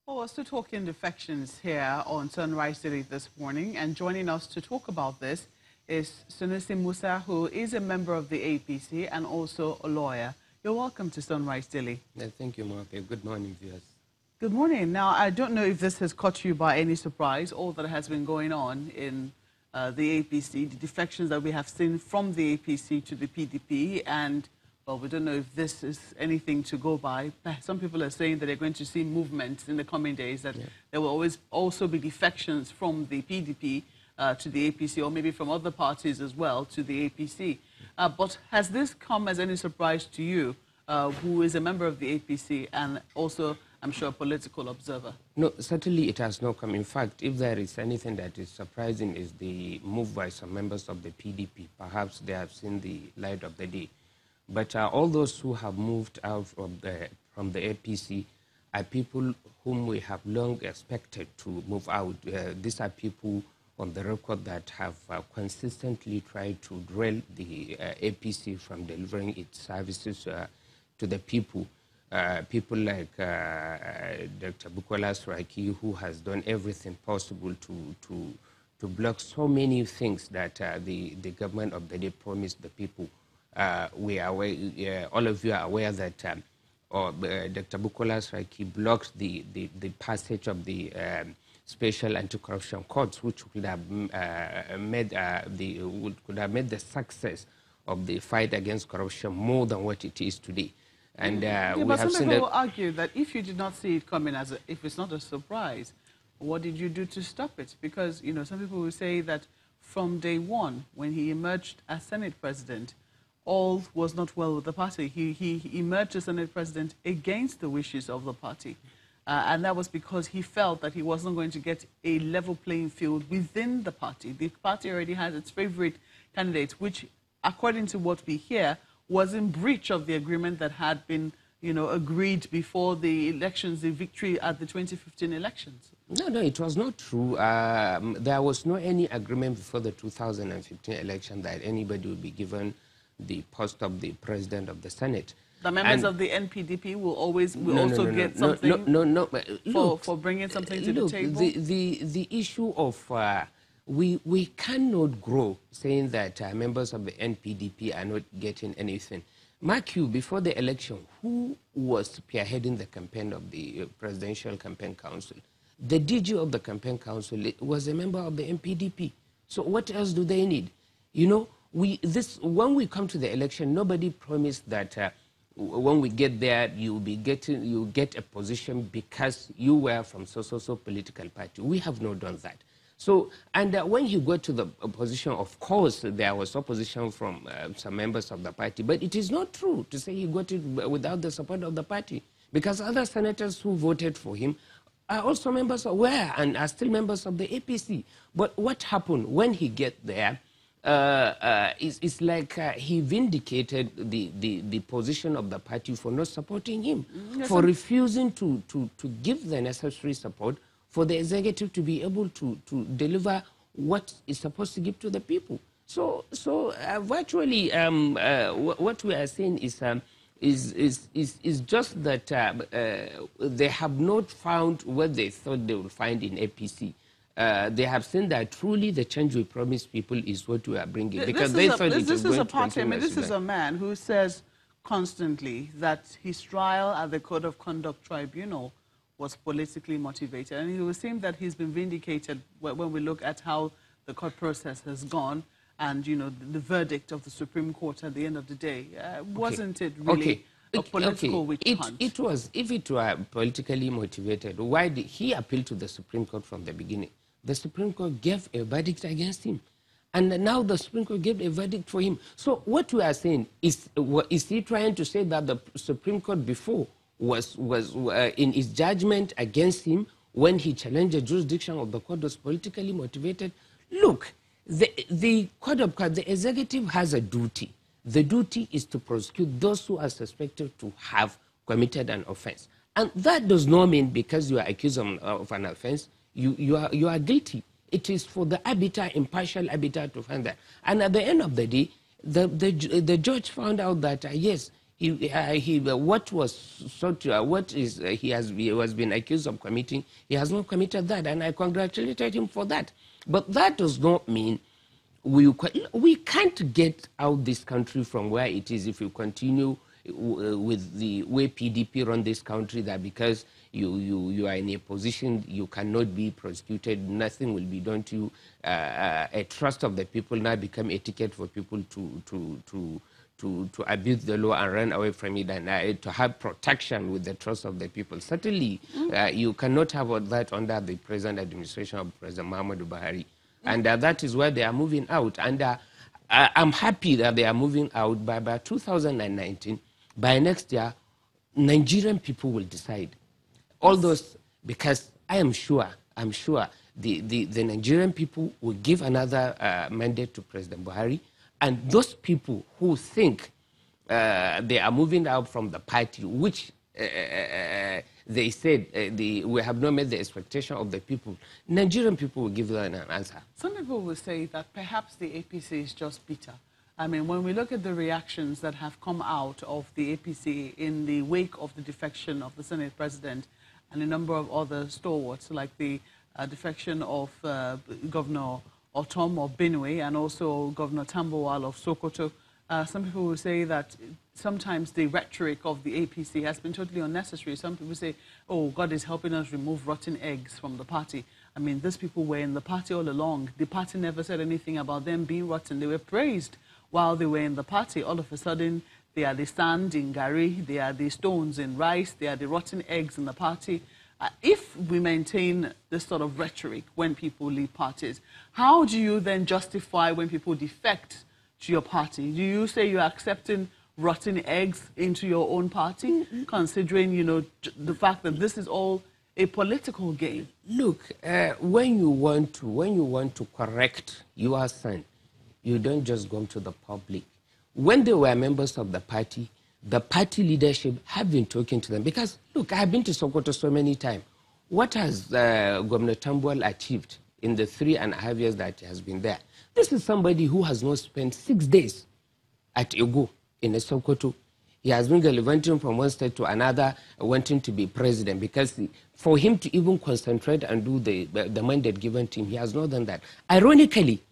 Well, we're still talking defections here on Sunrise Daily this morning, and joining us to talk about this is Sunusi Musa, who is a member of the APC and also a lawyer. You're welcome to Sunrise Daily. Thank you, Mark. Good morning, viewers. Good morning. Now, I don't know if this has caught you by any surprise, all that has been going on in the APC, the defections that we have seen from the APC to the PDP, and well, we don't know if this is anything to go by. Some people are saying that they're going to see movements in the coming days, that there will always also be defections from the PDP to the APC, or maybe from other parties as well to the APC. But has this come as any surprise to you, who is a member of the APC and also, I'm sure, a political observer? No, certainly it has not come. In fact, if there is anything that is surprising, is the move by some members of the PDP. Perhaps they have seen the light of the day. But all those who have moved out from the APC are people whom we have long expected to move out. These are people on the record that have consistently tried to derail the APC from delivering its services to the people. People like Dr. Bukola Saraki, who has done everything possible to block so many things that the government of the day promised the people. We are aware, all of you are aware that Dr. Bukola Saraki blocked the passage of the special anti-corruption courts, which could have made the success of the fight against corruption more than what it is today. And but some people will argue that if you did not see it coming, if it's not a surprise, what did you do to stop it? Because some people will say that from day one, when he emerged as Senate President, all was not well with the party. He emerged as Senate President against the wishes of the party. And that was because he felt that he wasn't going to get a level playing field within the party. The party already had its favorite candidate, which, according to what we hear, was in breach of the agreement that had been, agreed before the elections, the victory at the 2015 elections. No, it was not true. There was no any agreement before the 2015 election that anybody would be given the post of the president of the Senate. The members of the NPDP will also get something for bringing something to the table? The issue of we cannot grow saying that members of the NPDP are not getting anything. Mark you, before the election, who was spearheading the campaign of the Presidential Campaign Council? The DG of the Campaign Council was a member of the NPDP. So what else do they need? When we come to the election, nobody promised that when we get there, you'll get a position because you were from so political party. We have not done that. So, and when you go to the opposition, of course, there was opposition from some members of the party, but it is not true to say he got it without the support of the party, because other senators who voted for him are also members and are still members of the APC. But what happened when he get there? It's like he vindicated the position of the party for not supporting him, for refusing to give the necessary support for the executive to be able to deliver what is supposed to give to the people. So virtually, what we are saying is just that they have not found what they thought they would find in APC. They have seen that truly the change we promised people is what we are bringing. Because they thought it was going to continue. This is a man who says constantly that his trial at the Code of Conduct Tribunal was politically motivated. And it would seem that he's been vindicated when we look at how the court process has gone and, the verdict of the Supreme Court at the end of the day. Wasn't it really a political witch hunt? It was. If it were politically motivated, why did he appeal to the Supreme Court from the beginning? The Supreme Court gave a verdict against him. And now the Supreme Court gave a verdict for him. So what we are saying is he trying to say that the Supreme Court before was in its judgment against him when he challenged the jurisdiction of the court was politically motivated? Look, the executive has a duty. The duty is to prosecute those who are suspected to have committed an offense. And that does not mean because you are accused of an offense, you are guilty. It is for the arbiter, impartial arbiter, to find that. And at the end of the day, the judge found out that, yes, what he was been accused of committing, he has not committed that, and I congratulated him for that. But that does not mean we can't get out this country from where it is if you continue with the way PDP run this country, that because you are in a position you cannot be prosecuted, nothing will be done to you. A trust of the people now become a ticket for people to abuse the law and run away from it, and to have protection with the trust of the people. Certainly, you cannot have that under the present administration of President Muhammadu Buhari. And that is where they are moving out. And I'm happy that they are moving out. By 2019, by next year, Nigerian people will decide. All those, because I am sure the Nigerian people will give another mandate to President Buhari. And those people who think they are moving out from the party, which they said we have not met the expectation of the people, Nigerian people will give them an answer. Some people will say that perhaps the APC is just bitter. I mean, when we look at the reactions that have come out of the APC in the wake of the defection of the Senate President and a number of other stalwarts, like the defection of Governor Otom of Benue and also Governor Tambowal of Sokoto, some people will say that sometimes the rhetoric of the APC has been totally unnecessary. Some people say, oh, God is helping us remove rotten eggs from the party. I mean, these people were in the party all along. The party never said anything about them being rotten. They were praised while they were in the party. All of a sudden, they are the sand in Gari, they are the stones in rice, they are the rotten eggs in the party. If we maintain this sort of rhetoric when people leave parties, how do you then justify when people defect to your party? Do you say you're accepting rotten eggs into your own party, considering, you know, the fact that this is all a political game? Look, when you want to correct your son, you don't just go to the public. When they were members of the party leadership have been talking to them. Because, look, I have been to Sokoto so many times. What has Governor Tambowal achieved in the 3.5 years that he has been there? This is somebody who has not spent 6 days at Ego in Sokoto. He has been gallivanting from one state to another, wanting to be president, because for him to even concentrate and do the mandate given to him, he has not done that. Ironically,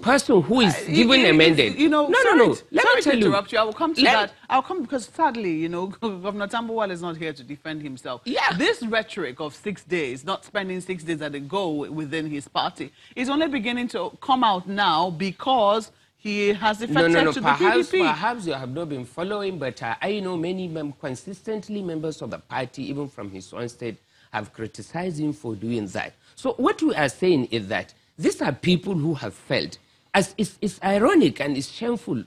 person who is given a mandate. You know, no. Let me interrupt you. I will come to that. I'll come because sadly, you know, Governor Tambowal is not here to defend himself. Yeah. This rhetoric of 6 days, not spending 6 days at a go within his party, is only beginning to come out now because he has defected to the PDP. Perhaps you have not been following, but I know many consistently members of the party, even from his own state, have criticized him for doing that. So what we are saying is that these are people who have felt, as it's ironic and it's shameful,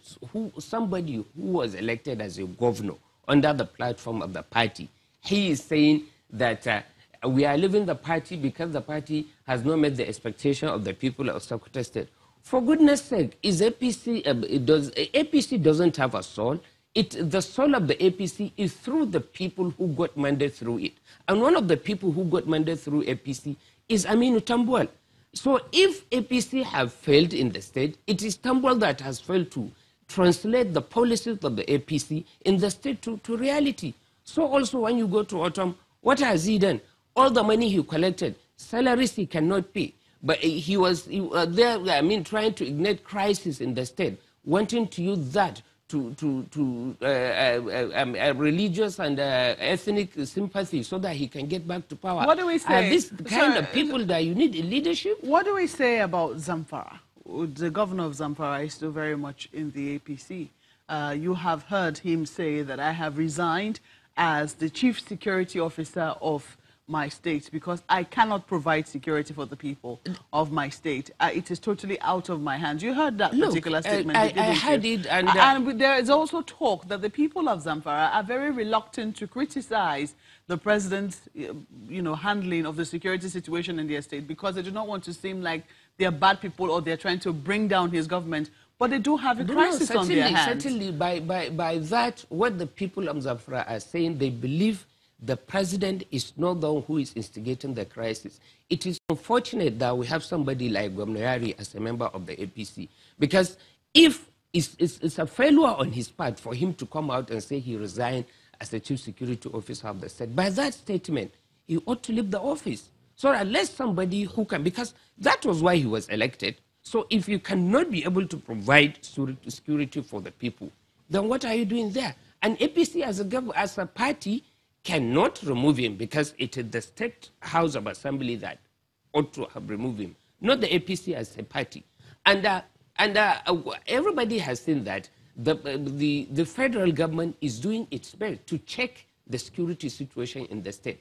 somebody who was elected as a governor under the platform of the party, he is saying that we are leaving the party because the party has not met the expectation of the people of Sokoto State. For goodness sake, is APC, APC doesn't have a soul. The soul of the APC is through the people who got mandate through it. And one of the people who got mandate through APC is Aminu Tambowal. So if APC have failed in the state, it is Tambowal that has failed to translate the policies of the APC in the state to reality. So also when you go to Otom, what has he done? All the money he collected, salaries he cannot pay. But he was there, I mean, trying to ignite crisis in the state, wanting to use that to religious and ethnic sympathy so that he can get back to power. What do we say? This kind of people that you need in leadership? What do we say about Zamfara? The governor of Zamfara is still very much in the APC. You have heard him say that I have resigned as the chief security officer of my state because I cannot provide security for the people of my state. It is totally out of my hands. You heard that particular statement. I heard it. And there is also talk that the people of Zamfara are very reluctant to criticize the president's handling of the security situation in their state because they do not want to seem like they are bad people or they're trying to bring down his government. But they do have a crisis on their hands. Certainly, by that, what the people of Zamfara are saying, they believe the president is not the one who is instigating the crisis. It is unfortunate that we have somebody like Governor Yari as a member of the APC. Because if it's a failure on his part for him to come out and say he resigned as the chief security officer of the state. By that statement, he ought to leave the office. So unless somebody who can, because that was why he was elected. So if you cannot be able to provide security for the people, then what are you doing there? And APC as a party cannot remove him because it is the State House of Assembly that ought to have removed him, not the APC as a party. And everybody has seen that the federal government is doing its best to check the security situation in the state.